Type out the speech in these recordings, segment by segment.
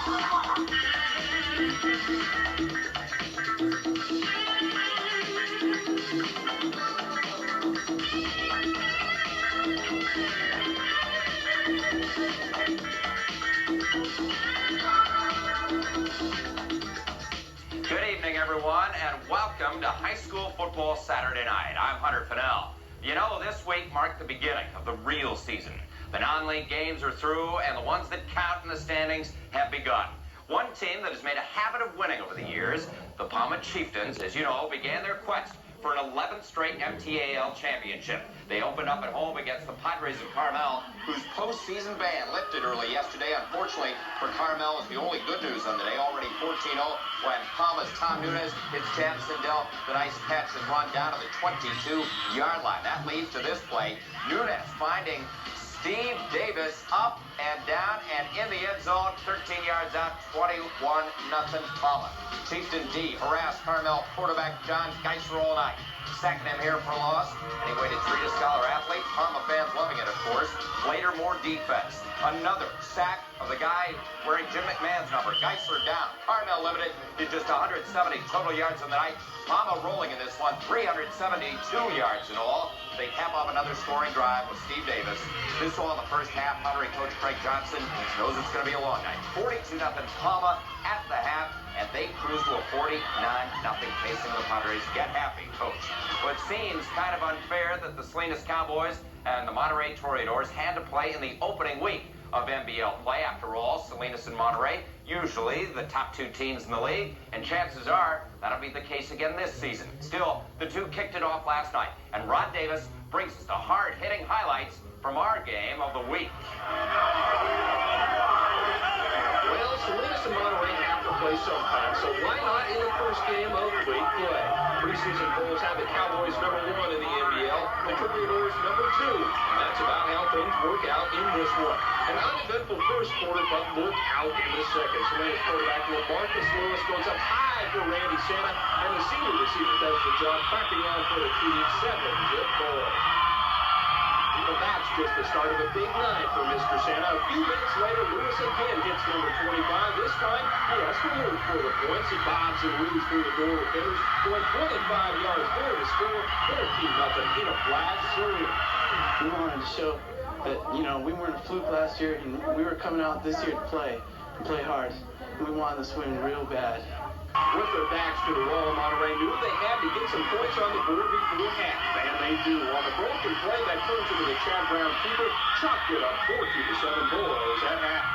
Good evening, everyone, and welcome to High School Football Saturday Night. I'm Hunter Fennell. You know, this week marked the beginning of the real season. The non-league games are through, and the ones that count in the standings have begun. One team that has made a habit of winning over the years, the Palma Chieftains, as you know, began their quest for an 11th straight MTAL championship. They opened up at home against the Padres of Carmel, whose postseason ban lifted early yesterday. Unfortunately for Carmel, is the only good news on the day. Already 14-0 when Palma's Tom Nunez hits Chad Sindel. The nice catch and run down to the 22-yard line. That leads to this play. Nunez finding Steve Davis up and down and in the end zone, 13 yards out, 21-0 Palma. Chieftain D harassed Carmel quarterback John Geisler all night. Sacking him here for a loss, and he waited treat a scholar athlete. Palma fans loving it, of course. Later, more defense. Another sack of the guy wearing Jim McMahon's number. Geisler down. Carmel limited to just 170 total yards on the night. Palma rolling in this one, 372 yards in all. They cap off another scoring drive with Steve Davis. This all in the first half. Monterey coach Craig Johnson knows it's going to be a long night. 42-0 Palma at the half, and they cruise to a 49-0 facing the Padres. Get happy, coach. Well, it seems kind of unfair that the Salinas Cowboys and the Monterey Toreadors had to play in the opening week of NBL play. After all, Salinas and Monterey, usually the top two teams in the league, and chances are that'll be the case again this season. Still, the two kicked it off last night, and Rod Davis brings us the hard-hitting highlights from our game of the week. Well, Salinas and Monterey have to play sometime, so why not in the first game of week play? Preseason polls have the Cowboys #1 in the NBL, the Toreadors #2. That's about how things work out in this one. An uneventful first quarter, but look out in the second. Salinas quarterback LaMarcus Lewis goes up high for Randy Santa, and the senior receiver does the job, cracking on for the TD 7-zip ball. But that's just the start of a big night for Mr. Santa. A few minutes later, Lewis again hits number 25. This time, he has to work for the points. He bobs and weaves through the door with hitters, going 25 yards there to score 13-0 in a flat series. We wanted to show that, we weren't a fluke last year, and we were coming out this year to play hard. We wanted this win real bad. With their backs to the wall, Monterey knew they had to get some points on the board before half, and they do. On the broken play that turns into the Chad Brown keeper, chopped it up 14-7 Bulls at half.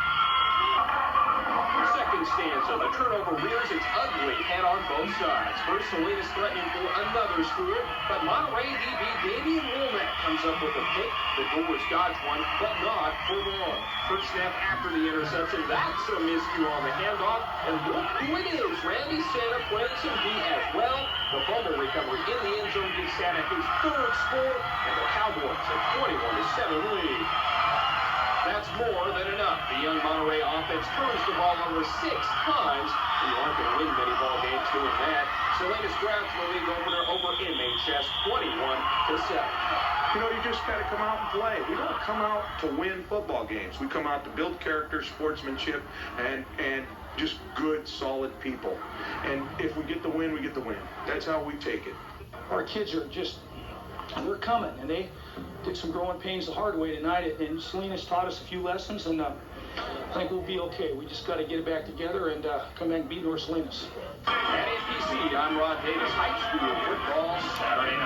Second stanza, the turnover rears its ugly head on both sides. First, Salinas threatening for another score, but Monterey DB Damian Womack comes up with a pick. The Doors dodge one, but not for long. First snap after the interception, that's a miscue on the handoff, and look who it is. Randy Santa playing some D as well. The fumble recovery in the end zone gives Santa his third score, and the Cowboys a 21-7 lead. That's more than enough. The young Monterey offense turns the ball over 6 times. You aren't going to win many ball games doing that. Salinas grabs the league opener over MHS 21-7. You just got to come out and play. We don't come out to win football games. We come out to build character, sportsmanship, and just good, solid people. And if we get the win, we get the win. That's how we take it. Our kids are they're coming, and they took some growing pains the hard way tonight, and Salinas taught us a few lessons, and I think we'll be okay. We just got to get it back together and come back and beat North Salinas. At NPC, I'm Rod Davis. High School Football Saturday night.